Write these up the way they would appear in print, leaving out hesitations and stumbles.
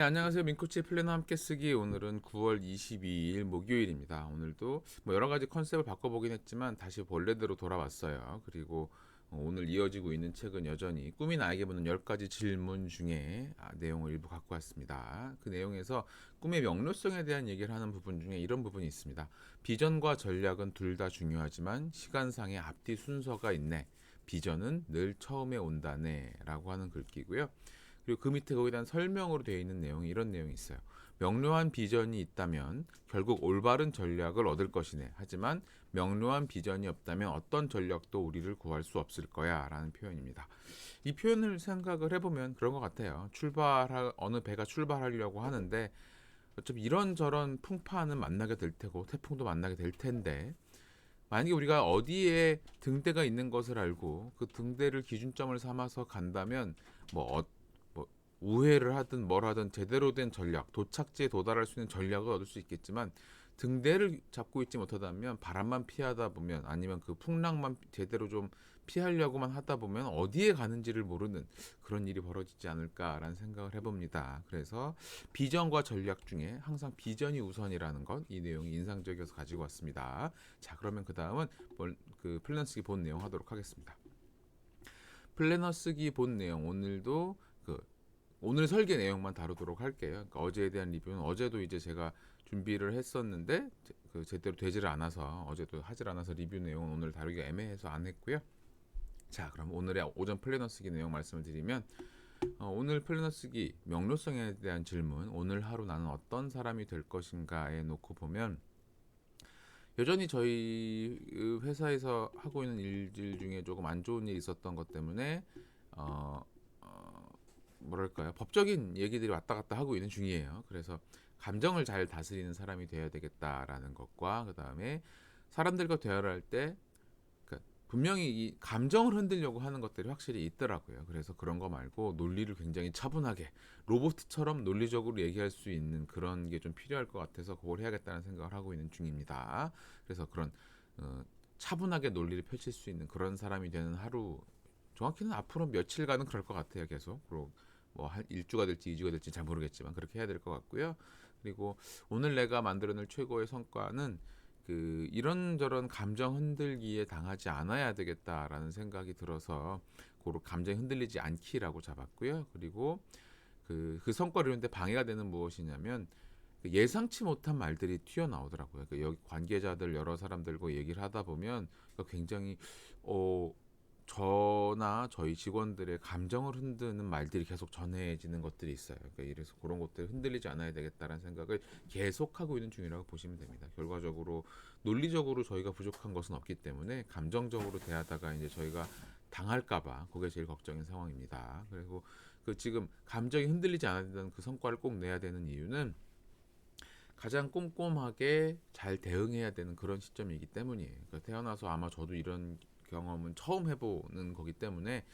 네, 안녕하세요. 민코치의 플래너 함께 쓰기. 오늘은 9월 22일 목요일입니다. 오늘도 뭐 여러 가지 컨셉을 바꿔보긴 했지만 다시 본래대로 돌아왔어요. 그리고 오늘 이어지고 있는 책은 여전히 꿈이 나에게 묻는 10가지 질문 중에 내용을 일부 갖고 왔습니다. 그 내용에서 꿈의 명료성에 대한 얘기를 하는 부분 중에 이런 부분이 있습니다. 비전과 전략은 둘 다 중요하지만 시간상의 앞뒤 순서가 있네. 비전은 늘 처음에 온다네. 라고 하는 글귀고요. 그리고 그 밑에 거기에 대한 설명으로 되어 있는 내용이 이런 내용이 있어요. 명료한 비전이 있다면 결국 올바른 전략을 얻을 것이네. 하지만 명료한 비전이 없다면 어떤 전략도 우리를 구할 수 없을 거야. 라는 표현입니다. 이 표현을 생각을 해보면 그런 것 같아요. 어느 배가 출발하려고 하는데 어차피 이런저런 풍파는 만나게 될 테고 태풍도 만나게 될 텐데 만약에 우리가 어디에 등대가 있는 것을 알고 그 등대를 기준점을 삼아서 간다면 뭐, 뭐 우회를 하든 뭘 하든 제대로 된 전략, 도착지에 도달할 수 있는 전략을 얻을 수 있겠지만 등대를 잡고 있지 못하다면 바람만 피하다 보면 아니면 그 풍랑만 제대로 좀 피하려고만 하다 보면 어디에 가는지를 모르는 그런 일이 벌어지지 않을까라는 생각을 해봅니다. 그래서 비전과 전략 중에 항상 비전이 우선이라는 것, 이 내용이 인상적이어서 가지고 왔습니다. 자, 그러면 그 다음은 그 플래너 쓰기 본 내용 하도록 하겠습니다. 플래너 쓰기 본 내용 오늘도 오늘 설계 내용만 다루도록 할게요. 그러니까 어제에 대한 리뷰는 어제도 이제 제가 준비를 했었는데 제대로 되지를 않아서 어제도 하질 않아서 리뷰 내용은 오늘 다루기가 애매해서 안 했고요. 자, 그럼 오늘의 오전 플래너 쓰기 내용 말씀을 드리면 오늘 플래너 쓰기 명료성에 대한 질문, 오늘 하루 나는 어떤 사람이 될 것인가에 놓고 보면 여전히 저희 회사에서 하고 있는 일들 중에 조금 안 좋은 일이 있었던 것 때문에 어, 뭐랄까요, 법적인 얘기들이 왔다 갔다 하고 있는 중이에요. 그래서 감정을 잘 다스리는 사람이 되어야 되겠다라는 것과 그 다음에 사람들과 대화를 할때 분명히 이 감정을 흔들려고 하는 것들이 확실히 있더라고요. 그래서 그런 거 말고 논리를 굉장히 차분하게 로봇처럼 논리적으로 얘기할 수 있는 그런 게 좀 필요할 것 같아서 그걸 해야겠다는 생각을 하고 있는 중입니다. 그래서 그런 차분하게 논리를 펼칠 수 있는 그런 사람이 되는 하루, 정확히는 앞으로 며칠간은 그럴 것 같아요. 계속. 그리고 뭐한 1주가 될지 2주가 될지 잘 모르겠지만 그렇게 해야 될 것 같고요. 그리고 오늘 내가 만들어낼 최고의 성과는 이런저런 감정 흔들기에 당하지 않아야 되겠다라는 생각이 들어서 고로 감정이 흔들리지 않기라고 잡았고요. 그리고 그 성과를 이루는데 방해가 되는 무엇이냐면 예상치 못한 말들이 튀어나오더라고요. 여기 관계자들 여러 사람들과 얘기를 하다 보면 굉장히 어, 저나 저희 직원들의 감정을 흔드는 말들이 계속 전해지는 것들이 있어요. 그러니까 이래서 그런 것들 흔들리지 않아야 되겠다라는 생각을 계속하고 있는 중이라고 보시면 됩니다. 결과적으로 논리적으로 저희가 부족한 것은 없기 때문에 감정적으로 대하다가 이제 저희가 당할까봐 그게 제일 걱정인 상황입니다. 그리고 지금 감정이 흔들리지 않아야 된다는 그 성과를 꼭 내야 되는 이유는 가장 꼼꼼하게 잘 대응해야 되는 그런 시점이기 때문이에요. 그러니까 태어나서 아마 저도 이런 경험은 처음 해보는 거기 때문에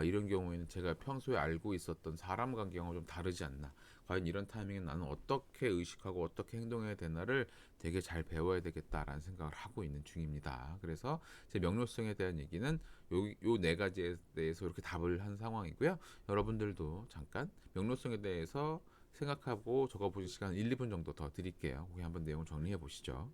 이런 경우에는 제가 평소에 알고 있었던 사람 관계와 좀 다르지 않나. 과연 이런 타이밍에 나는 어떻게 의식하고 어떻게 행동해야 되나를 되게 잘 배워야 되겠다라는 생각을 하고 있는 중입니다. 그래서 제 명료성에 대한 얘기는 요 네 가지에 대해서 이렇게 답을 한 상황이고요. 여러분들도 잠깐 명료성에 대해서 생각하고 적어보실 시간 1, 2분 정도 더 드릴게요. 거기 한번 내용 정리해 보시죠.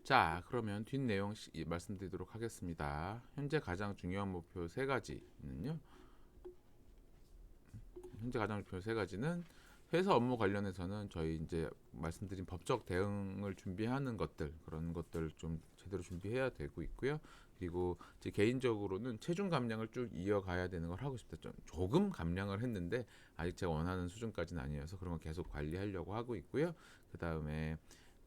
자, 그러면 뒷내용 말씀드리도록 하겠습니다. 현재 가장 중요한 목표 세 가지는요. 현재 가장 중요한 세 가지는 회사 업무 관련해서는 저희 이제 말씀드린 법적 대응을 준비하는 것들, 그런 것들 좀 제대로 준비해야 되고 있고요. 그리고 제 개인적으로는 체중 감량을 쭉 이어가야 되는 걸 하고 싶다. 좀 조금 감량을 했는데 아직 제가 원하는 수준까지는 아니어서 그런 걸 계속 관리하려고 하고 있고요. 그 다음에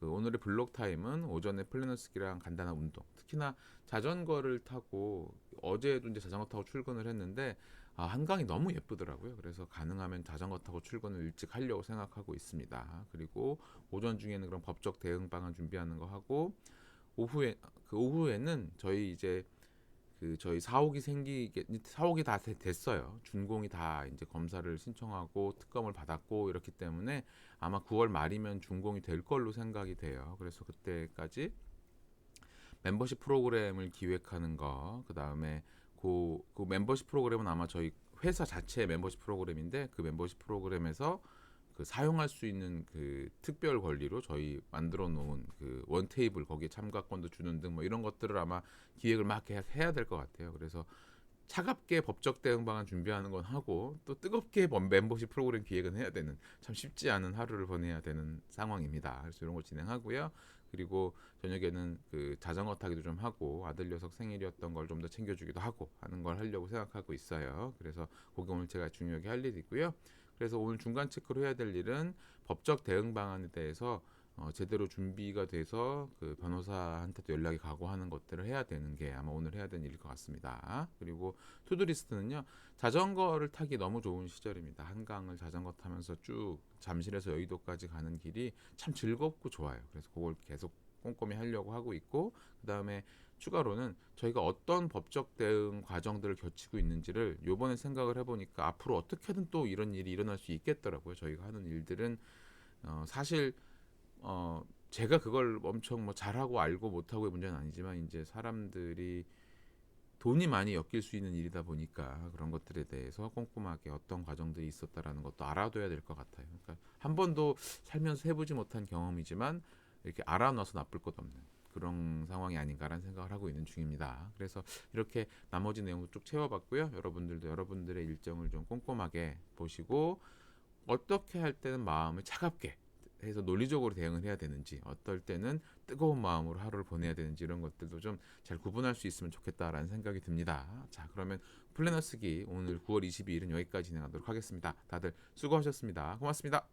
오늘의 블록 타임은 오전에 플래너 쓰기랑 간단한 운동. 특히나 자전거를 타고 어제도 이제 자전거 타고 출근을 했는데 한강이 너무 예쁘더라고요. 그래서 가능하면 자전거 타고 출근을 일찍 하려고 생각하고 있습니다. 그리고 오전 중에는 그런 법적 대응 방안 준비하는 거 하고 오후에는 저희 이제 저희 사옥이 다 됐어요. 준공이 다 이제 검사를 신청하고 특검을 받았고 이렇기 때문에 아마 9월 말이면 준공이 될 걸로 생각이 돼요. 그래서 그때까지 멤버십 프로그램을 기획하는 거, 그 다음에 그 멤버십 프로그램은 아마 저희 회사 자체의 멤버십 프로그램인데 그 멤버십 프로그램에서 사용할 수 있는 특별 권리로 저희 만들어 놓은 원 테이블 거기에 참가권도 주는 등 뭐 이런 것들을 아마 기획을 막 해야 될 것 같아요. 그래서 차갑게 법적 대응 방안 준비하는 건 하고 또 뜨겁게 멤버십 프로그램 기획은 해야 되는 참 쉽지 않은 하루를 보내야 되는 상황입니다. 그래서 이런 걸 진행하고요. 그리고 저녁에는 자전거 타기도 좀 하고 아들 녀석 생일이었던 걸 좀 더 챙겨주기도 하고 하는 걸 하려고 생각하고 있어요. 그래서 그게 오늘 제가 중요하게 할 일이고요. 그래서 오늘 중간 체크로 해야 될 일은 법적 대응 방안에 대해서 제대로 준비가 돼서 변호사한테도 연락이 가고 하는 것들을 해야 되는 게 아마 오늘 해야 되는 일일 것 같습니다. 그리고 투두리스트는요. 자전거를 타기 너무 좋은 시절입니다. 한강을 자전거 타면서 쭉 잠실에서 여의도까지 가는 길이 참 즐겁고 좋아요. 그래서 그걸 계속 꼼꼼히 하려고 하고 있고 그다음에 추가로는 저희가 어떤 법적 대응 과정들을 거치고 있는지를 요번에 생각을 해보니까 앞으로 어떻게든 또 이런 일이 일어날 수 있겠더라고요. 저희가 하는 일들은 사실 제가 그걸 엄청 뭐 잘하고 알고 못하고의 문제는 아니지만 이제 사람들이 돈이 많이 엮일 수 있는 일이다 보니까 그런 것들에 대해서 꼼꼼하게 어떤 과정들이 있었다라는 것도 알아둬야 될 것 같아요. 그러니까 한 번도 살면서 해보지 못한 경험이지만 이렇게 알아놔서 나쁠 것 없는 그런 상황이 아닌가라는 생각을 하고 있는 중입니다. 그래서 이렇게 나머지 내용도 쭉 채워봤고요. 여러분들도 여러분들의 일정을 좀 꼼꼼하게 보시고 어떻게 할 때는 마음을 차갑게 해서 논리적으로 대응을 해야 되는지 어떨 때는 뜨거운 마음으로 하루를 보내야 되는지 이런 것들도 좀 잘 구분할 수 있으면 좋겠다라는 생각이 듭니다. 자, 그러면 플래너 쓰기 오늘 9월 22일은 여기까지 진행하도록 하겠습니다. 다들 수고하셨습니다. 고맙습니다.